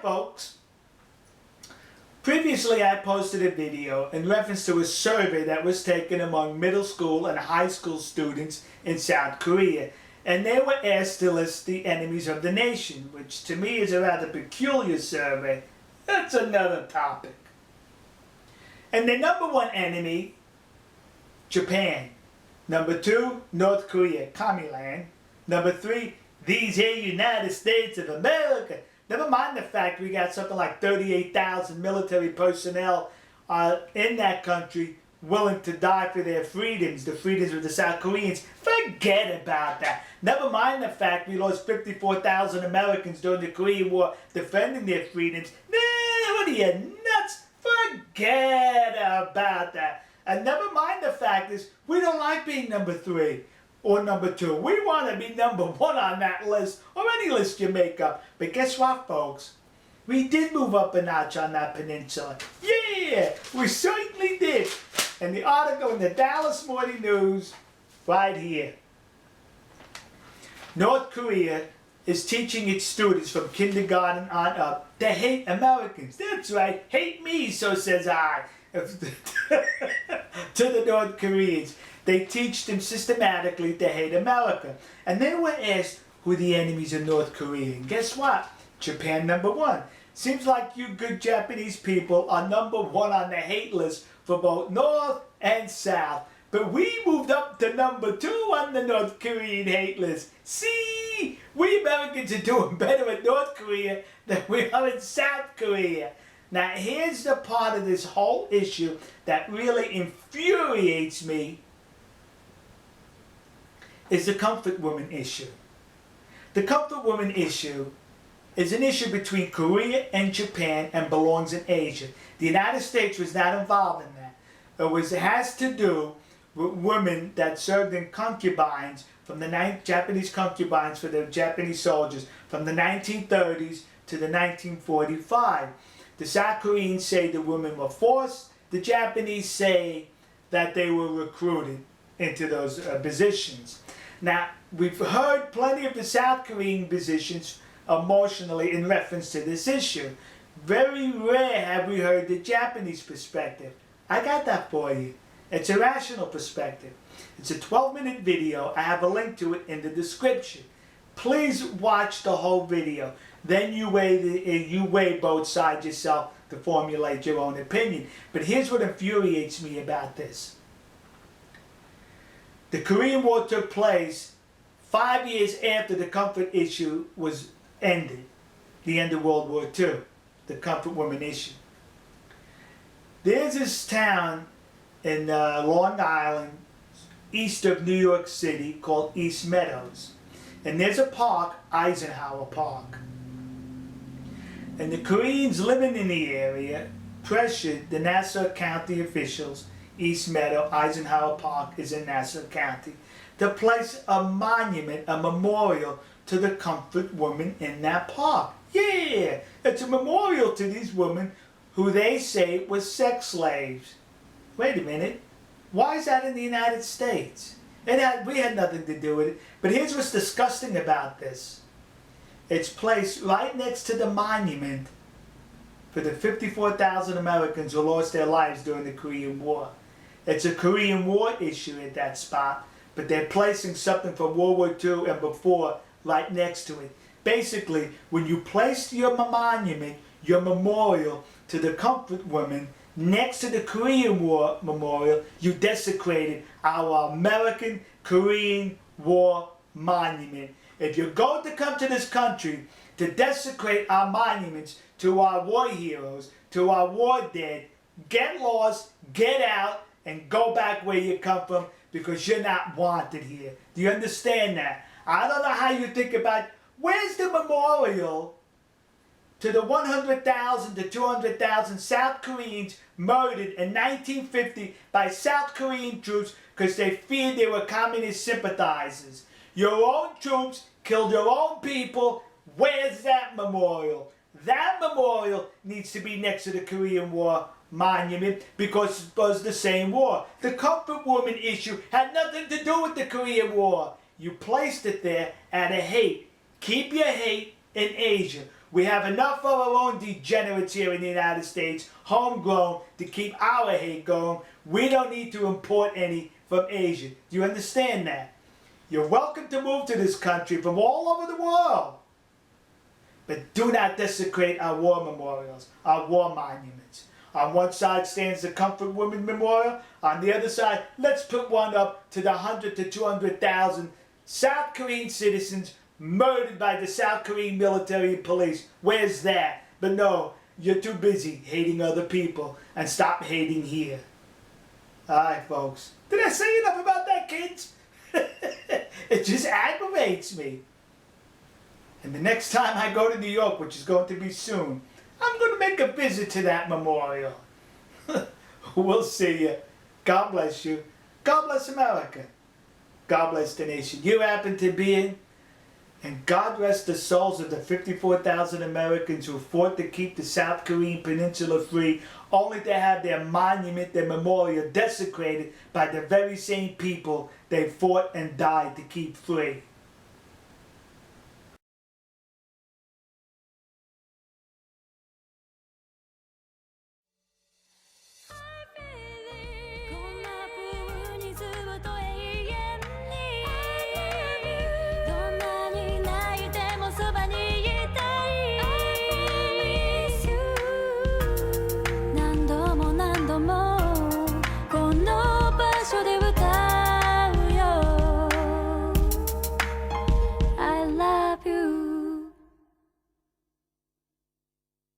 folks. Previously, I posted a video in reference to a survey that was taken among middle school and high school students in South Korea. And they were asked to list the enemies of the nation, which to me is a rather peculiar survey. That's another topic. And the number one enemy, Japan. Number two, North Korea, Commie-land. Number three, these here United States of America. Never mind the fact we got something like 38,000 military personnel in that country willing to die for their freedoms, the freedoms of the South Koreans. Forget about that. Never mind the fact we lost 54,000 Americans during the Korean War defending their freedoms. Nah, what are you, nuts? Forget about that. And never mind the fact is, we don't like being number three or number two. We want to be number one on that list, or any list you make up. But guess what, folks? We did move up a notch on that peninsula. Yeah, we certainly did. And the article in the Dallas Morning News, right here. North Korea is teaching its students from kindergarten on up to hate Americans. That's right, hate me, so says I. To the North Koreans. They teach them systematically to hate America. And they were asked who the enemies of North Korea. And guess what? Japan, number one. Seems like you good Japanese people are number one on the hate list for both North and South. But we moved up to number two on the North Korean hate list. See, we Americans are doing better in North Korea than we are in South Korea. Now here's the part of this whole issue that really infuriates me, is the comfort woman issue. The comfort woman issue is an issue between Korea and Japan and belongs in Asia. The United States was not involved in that. It has to do with women that served in concubines from the Japanese concubines for the Japanese soldiers from the 1930s to the 1945. The South Koreans say the women were forced. The Japanese say that they were recruited into those positions. Now, we've heard plenty of the South Korean positions emotionally in reference to this issue. Very rare have we heard the Japanese perspective. I got that for you. It's a rational perspective. It's a 12-minute video. I have a link to it in the description. Please watch the whole video. Then you weigh both sides yourself to formulate your own opinion. But here's what infuriates me about this. The Korean War took place 5 years after the comfort issue was ended. The end of World War II. The comfort woman issue. There's this town in Long Island, east of New York City, called East Meadows. And there's a park, Eisenhower Park. And the Koreans living in the area pressured the Nassau County officials, East Meadow, Eisenhower Park is in Nassau County, to place a monument, a memorial to the comfort woman in that park. Yeah, it's a memorial to these women who they say were sex slaves. Wait a minute, why is that in the United States? We had nothing to do with it. But here's what's disgusting about this. It's placed right next to the monument for the 54,000 Americans who lost their lives during the Korean War. It's a Korean War issue at that spot, but they're placing something from World War II and before right next to it. Basically, when you place your monument, your memorial to the comfort woman next to the Korean War memorial, you desecrated our American Korean War monument. If you're going to come to this country to desecrate our monuments to our war heroes, to our war dead, get lost, get out, and go back where you come from, because you're not wanted here. Do you understand that? I don't know how you think about, where's the memorial to the 100,000 to 200,000 South Koreans murdered in 1950 by South Korean troops because they feared they were communist sympathizers? Your own troops killed your own people. Where's that memorial? That memorial needs to be next to the Korean War monument because it was the same war. The comfort woman issue had nothing to do with the Korean War. You placed it there out of hate. Keep your hate in Asia. We have enough of our own degenerates here in the United States, homegrown, to keep our hate going. We don't need to import any from Asia. Do you understand that? You're welcome to move to this country from all over the world. But do not desecrate our war memorials, our war monuments. On one side stands the Comfort Women Memorial. On the other side, let's put one up to the 100 to 200,000 South Korean citizens murdered by the South Korean military and police. Where's that? But no, you're too busy hating other people, and stop hating here. Alright, folks. Did I say enough about that, kids? It just aggravates me. And the next time I go to New York, which is going to be soon, I'm going to make a visit to that memorial. We'll see you. God bless you. God bless America. God bless the nation you happen to be in. And God rest the souls of the 54,000 Americans who fought to keep the South Korean peninsula free, only to have their monument, their memorial desecrated by the very same people they fought and died to keep free.